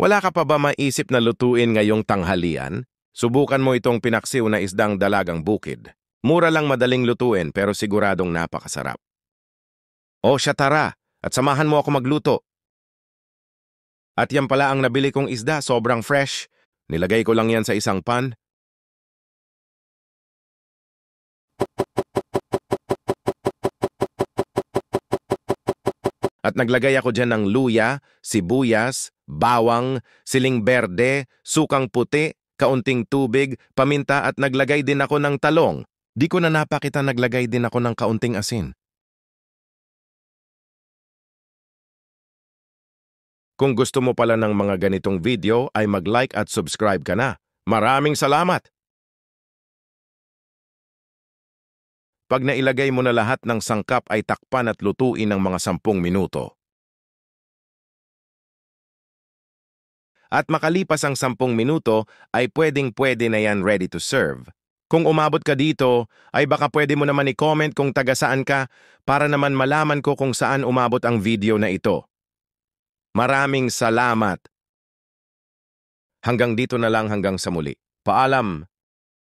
Wala ka pa ba maisip na lutuin ngayong tanghalian? Subukan mo itong pinaksiw na isdang dalagang bukid. Mura lang madaling lutuin pero siguradong napakasarap. O siya tara, at samahan mo ako magluto. At yan pala ang nabili kong isda, sobrang fresh. Nilagay ko lang yan sa isang pan. At naglagay ako dyan ng luya, sibuyas, bawang, siling berde, sukang puti, kaunting tubig, paminta at naglagay din ako ng talong. Di ko na napakita naglagay din ako ng kaunting asin. Kung gusto mo pala ng mga ganitong video ay mag-like at subscribe ka na. Maraming salamat! Pag nailagay mo na lahat ng sangkap ay takpan at lutuin ng mga 10 minuto. At makalipas ang 10 minuto ay pwedeng-pwede na yan ready to serve. Kung umabot ka dito, ay baka pwede mo naman i-comment kung taga saan ka para naman malaman ko kung saan umabot ang video na ito. Maraming salamat! Hanggang dito na lang hanggang sa muli. Paalam!